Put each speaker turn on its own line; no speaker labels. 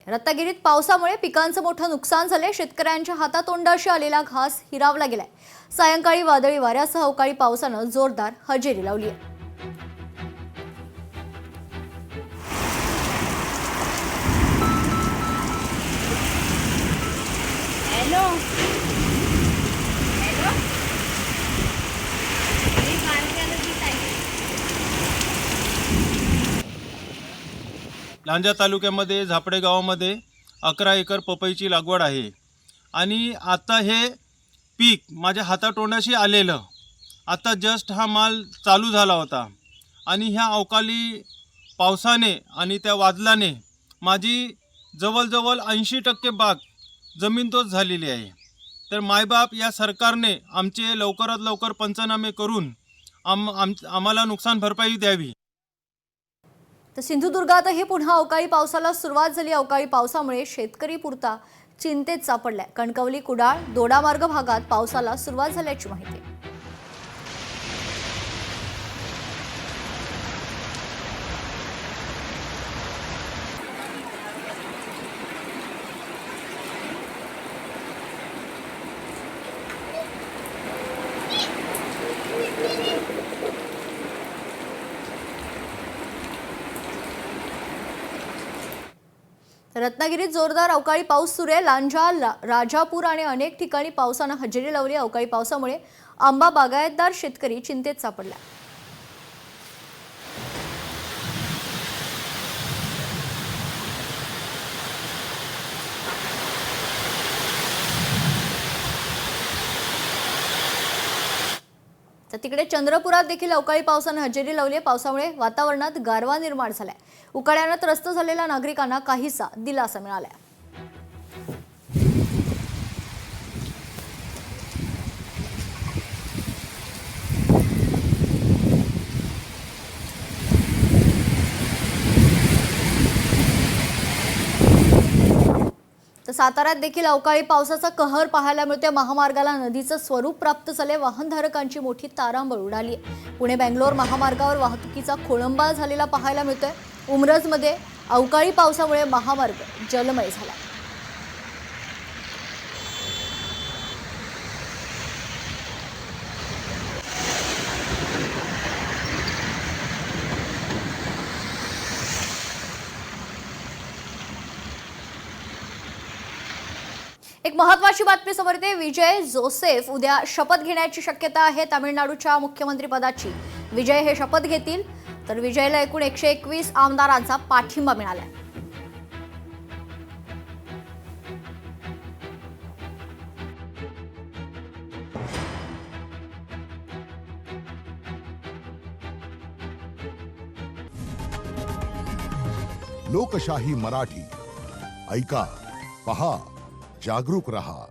रत्नागिरीत पावसामुळे पिकांचं मोठं नुकसान झाले। शेतकऱ्यांच्या हातातोंडाशी आलेला घास हिरावला गेलाय। सायंकाळी वादळी वाऱ्यासह अवकाळी पावसानं जोरदार हजेरी लावली आहे।
लांजा तालुक्यामध्ये झापडे गावामध्ये 11 एकर पपईची लागवड आहे आणि आता हे पीक माझ्या हातातोंडाशी आलेलं। आता जस्ट हा माल चालू झाला होता आणि ह्या अवकाळी पावसाने आणि त्या वादळाने माझी जवळजवळ 80% बाग जमीनदोस्त झालेली आहे। तर मायबाप या सरकारने आमचे लवकरात लवकर पंचनामे करून आम्हाला नुकसान भरपाई द्यावी।
तर सिंधुदुर्गातही पुन्हा अवकाळी पावसाला सुरुवात झाली। अवकाळी पावसामुळे शेतकरी पुरता चिंतेत सापडलाय। कणकवली, कुडाळ, दोडामार्ग भागात पावसाला सुरुवात झाल्याची माहिती आहे। रत्नागिरीत जोरदार अवकाळी पाऊस सुरू आहे। लांजा, राजापूर आणि अनेक ठिकाणी पावसानं हजेरी लावली। अवकाळी पावसामुळे आंबा बागायतदार शेतकरी चिंतेत सापडला। तर तिकडे चंद्रपुरात देखील अवकाळी पावसानं हजेरी लावली आहे। पावसामुळे वातावरणात गारवा निर्माण झालाय। उकाड्यानं त्रस्त झालेल्या नागरिकांना काहीसा दिलासा मिळालाय। तर साताऱ्यात देखील अवकाळी पावसाचा कहर पाहायला मिळतोय। महामार्गाला नदीचं स्वरूप प्राप्त झाले। वाहनधारकांची मोठी तारांबळ उडाली आहे। पुणे बेंगलोर महामार्गावर वाहतुकीचा खोळंबा झालेला पाहायला मिळतोय। उमरजमध्ये अवकाळी पावसामुळे महामार्ग जलमय झाला। एक महत्त्वाची बातमी समोर येते। विजय जोसेफ उद्या शपथ घेण्याची शक्यता आहे तामिळनाडूच्या मुख्यमंत्रीपदाची। विजय हे शपथ घेतील तर विजयला एकूण 121 आमदारांचा पाठिंबा मिळाला।
लोकशाही मराठी ऐका, पहा, जागरूक रहा।